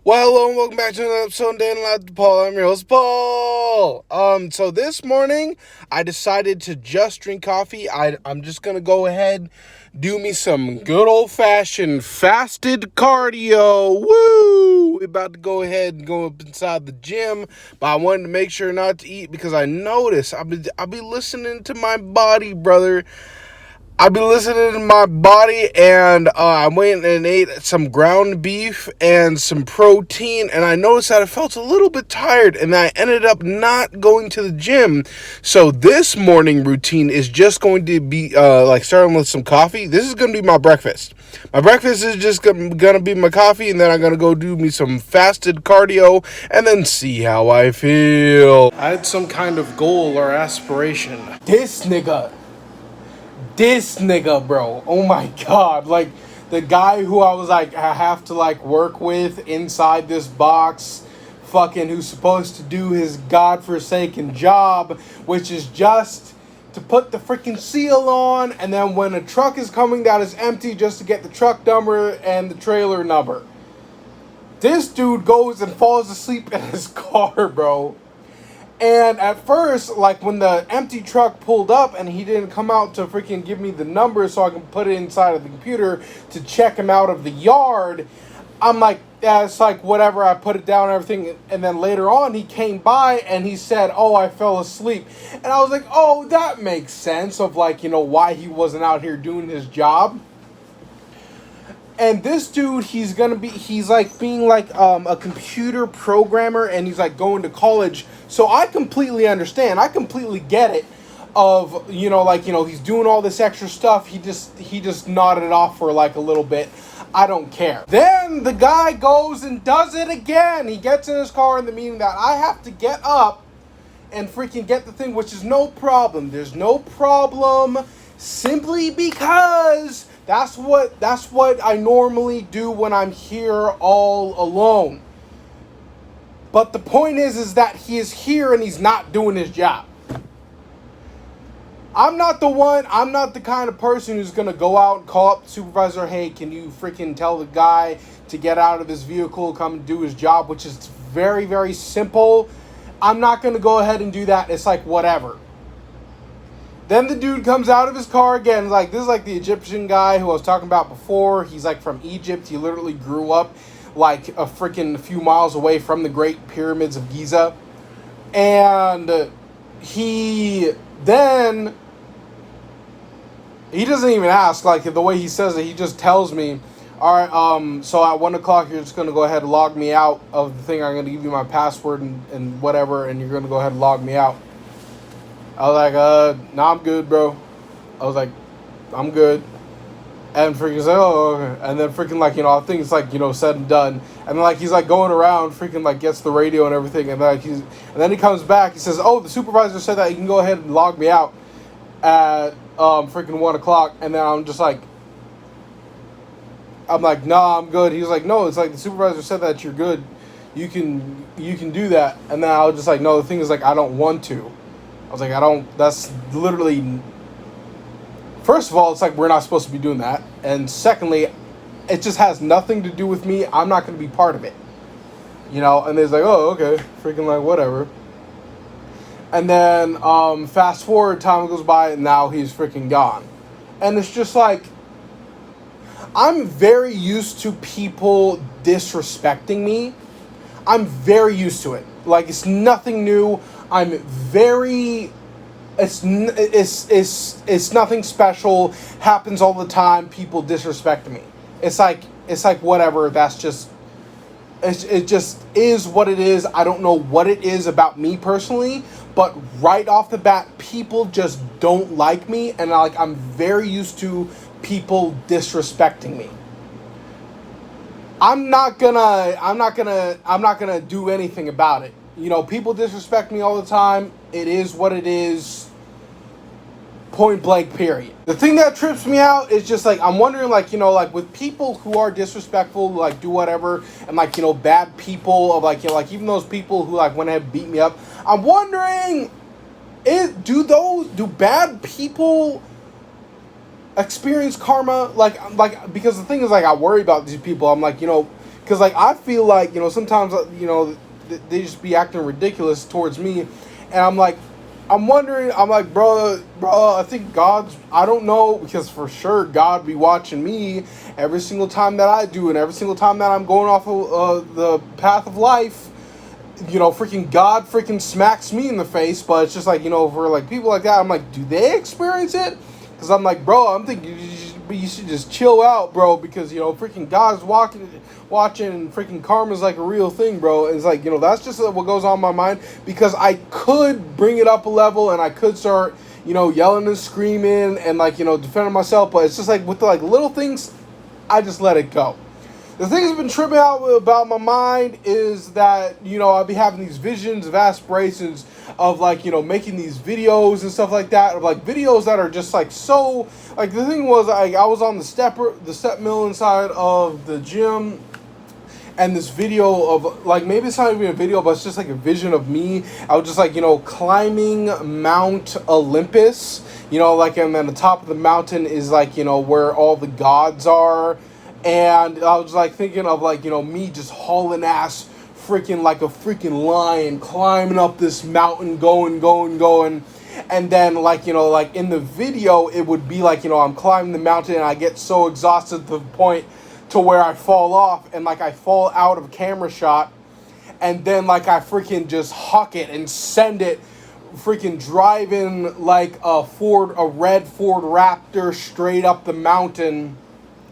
Well, hello and welcome back to another episode of Dan Loud Paul. I'm your host, Paul. So this morning I decided to just drink coffee. I'm just gonna go ahead, do me some good old fashioned fasted cardio. Woo! About to go ahead and go up inside the gym, but I wanted to make sure not to eat because I noticed I'll be listening to my body, brother. I've been listening to my body, and I went and ate some ground beef and some protein, and I noticed that I felt a little bit tired, and I ended up not going to the gym. So this morning routine is just going to be starting with some coffee. This is going to be my breakfast. My breakfast is just going to be my coffee, and then I'm going to go do me some fasted cardio, and then see how I feel. I had some kind of goal or aspiration. This nigga, bro. Oh my god. Like, the guy who I was like, I have to like work with inside this box, fucking, who's supposed to do his godforsaken job, which is just to put the freaking seal on, and then when a truck is coming that is empty, just to get the truck number and the trailer number. This dude goes and falls asleep in his car, bro. And at first, like, when the empty truck pulled up and he didn't come out to freaking give me the number so I can put it inside of the computer to check him out of the yard, I'm like, yeah, it's like, whatever, I put it down and everything. And then later on, he came by and he said, oh, I fell asleep. And I was like, oh, that makes sense of, like, why he wasn't out here doing his job. And this dude, he's like being like a computer programmer, and he's like going to college. So I completely understand. I completely get it. He's doing all this extra stuff. He just nodded it off for like a little bit. I don't care. Then the guy goes and does it again. He gets in his car in the meeting that I have to get up and freaking get the thing, which is no problem. There's no problem, simply because that's what I normally do when I'm here all alone. But the point is that he is here and he's not doing his job. I'm not the kind of person who's going to go out and call up the supervisor, hey, can you freaking tell the guy to get out of his vehicle, come and do his job, which is very, very simple. I'm not going to go ahead and do that. It's like, whatever. Then the dude comes out of his car again. Like, this is like the Egyptian guy who I was talking about before. He's like from Egypt. He literally grew up like a freaking few miles away from the Great Pyramids of Giza. And he doesn't even ask. Like, the way he says it, he just tells me, all right, so at 1 o'clock, you're just going to go ahead and log me out of the thing. I'm going to give you my password and whatever, and you're going to go ahead and log me out. I was like, nah, I'm good, bro. I was like, I'm good. And freaking said, oh, okay. And then freaking, like, I think it's like, said and done. And then, like, he's like going around, freaking, like, gets the radio and everything. And then he comes back. He says, oh, the supervisor said that you can go ahead and log me out at freaking 1 o'clock. And then I'm just like, nah, I'm good. He was like, no, it's like the supervisor said that you're good. You can do that. And then I was just like, no, the thing is, like, I don't want to. I was like, that's literally, first of all, it's like, we're not supposed to be doing that. And secondly, it just has nothing to do with me. I'm not going to be part of it. And there's like, oh, okay, freaking, like, whatever. And then, fast forward, time goes by, and now he's freaking gone. And it's just like, I'm very used to people disrespecting me. I'm very used to it. Like, it's nothing new. I'm very, it's nothing special, happens all the time, people disrespect me. It's like whatever, that's just, it just is what it is. I don't know what it is about me personally, but right off the bat, people just don't like me, and I'm very used to people disrespecting me. I'm not gonna do anything about it. People disrespect me all the time. It is what it is. Point blank, period. The thing that trips me out is just like, I'm wondering, like, with people who are disrespectful, like, do whatever, and like, bad people, of like, even those people who like went ahead and beat me up. I'm wondering, do bad people experience karma? Like, because the thing is, like, I worry about these people. I'm like, Because, like, I feel like, sometimes, they just be acting ridiculous towards me. And I'm like, I'm wondering, I'm like, bro, I think I don't know, because for sure God be watching me every single time that I do, and every single time that I'm going off of the path of life, freaking God freaking smacks me in the face. But it's just like, for like people like that, I'm like, do they experience it? Because I'm like, bro, I'm thinking you should just chill out, bro, because, freaking God's watching, and freaking karma's like a real thing, bro. And it's like, that's just what goes on in my mind, because I could bring it up a level, and I could start, yelling and screaming and, like, defending myself, but it's just like with the, like, little things, I just let it go. The thing that's been tripping out about my mind is that, I'll be having these visions of aspirations of, like, making these videos and stuff like that, of, like, videos that are just, like, so, like, the thing was, I was on the step mill inside of the gym, and this video of, like, maybe it's not even a video, but it's just, like, a vision of me. I was just, like, climbing Mount Olympus, like, and then the top of the mountain is, like, where all the gods are. And I was, like, thinking of, like, me just hauling ass freaking like a freaking lion, climbing up this mountain, going. And then, like, like, in the video, it would be, like, I'm climbing the mountain, and I get so exhausted to the point to where I fall off, and, like, I fall out of camera shot, and then, like, I freaking just huck it and send it freaking driving, like, a red Ford Raptor straight up the mountain.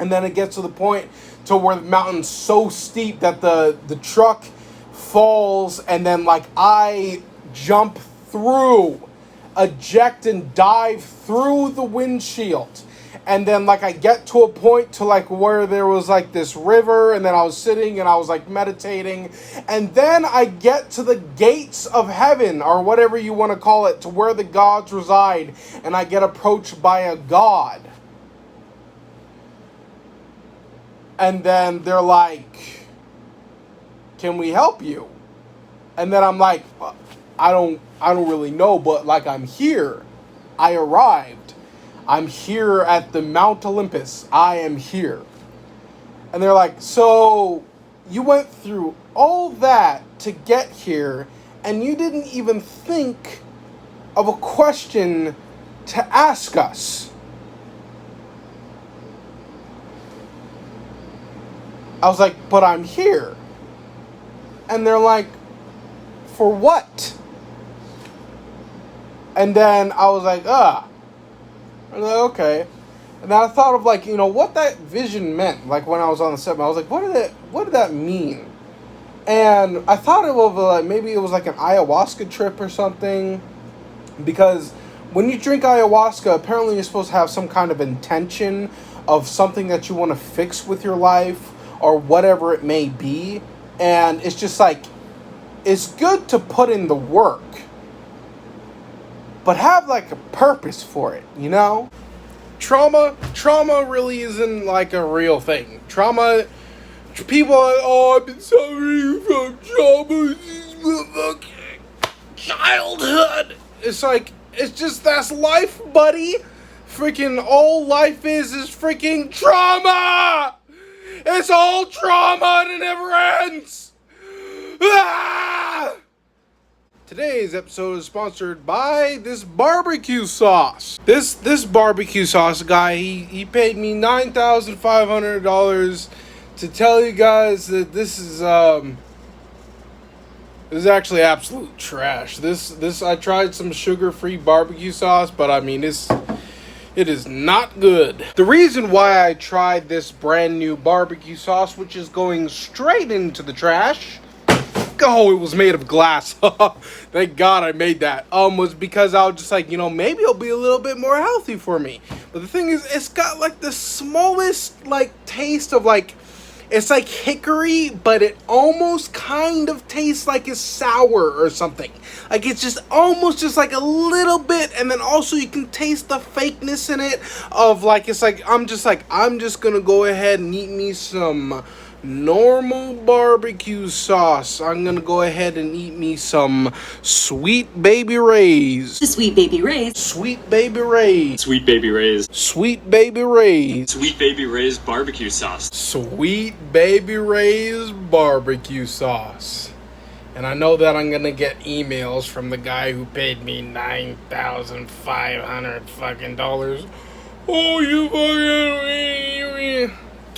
And then it gets to the point to where the mountain's so steep that the truck falls, and then, like, I jump through, eject and dive through the windshield. And then, like, I get to a point to, like, where there was, like, this river, and then I was sitting and I was, like, meditating. And then I get to the gates of heaven, or whatever you want to call it, to where the gods reside, and I get approached by a god. And then they're like, can we help you? And then I'm like, I don't really know, but, like, I'm here. I arrived. I'm here at the Mount Olympus. I am here. And they're like, so you went through all that to get here, and you didn't even think of a question to ask us. I was like, but I'm here. And they're like, for what? And then I was like, I'm like, okay. And then I thought of, like, what that vision meant. Like, when I was on the set, I was like, what did that mean? And I thought of, like, maybe it was like an ayahuasca trip or something. Because when you drink ayahuasca, apparently you're supposed to have some kind of intention of something that you want to fix with your life, or whatever it may be. And it's just like, it's good to put in the work, but have, like, a purpose for it, Trauma really isn't, like, a real thing. People are like, oh, I've been suffering from trauma since childhood. It's like, it's just, that's life, buddy. Freaking all life is freaking trauma. It's all trauma, and it never ends. Ah! Today's episode is sponsored by this barbecue sauce. This barbecue sauce guy, he paid me $9,500 to tell you guys that this is actually absolute trash. This I tried some sugar-free barbecue sauce, but I mean it is not good. The reason why I tried this brand new barbecue sauce, which is going straight into the trash. Oh, it was made of glass. Thank God I made that. Was because I was just like, maybe it'll be a little bit more healthy for me. But the thing is, it's got, like, the smallest, like, taste of, like, it's like hickory, but it almost kind of tastes like it's sour or something. Like, it's just almost just like a little bit, and then also you can taste the fakeness in it of, like, it's like, I'm just gonna go ahead and eat me some normal barbecue sauce. I'm gonna go ahead and eat me some Sweet Baby Ray's. The Sweet Baby Ray's. Sweet Baby Ray's. Sweet Baby Ray's. Sweet Baby Ray's. Sweet Baby Ray's barbecue sauce. Sweet Baby Ray's barbecue sauce. And I know that I'm gonna get emails from the guy who paid me $9,500 fucking dollars. Oh, you fucking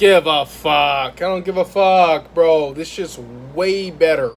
give a fuck. I don't give a fuck, bro. This shit's way better.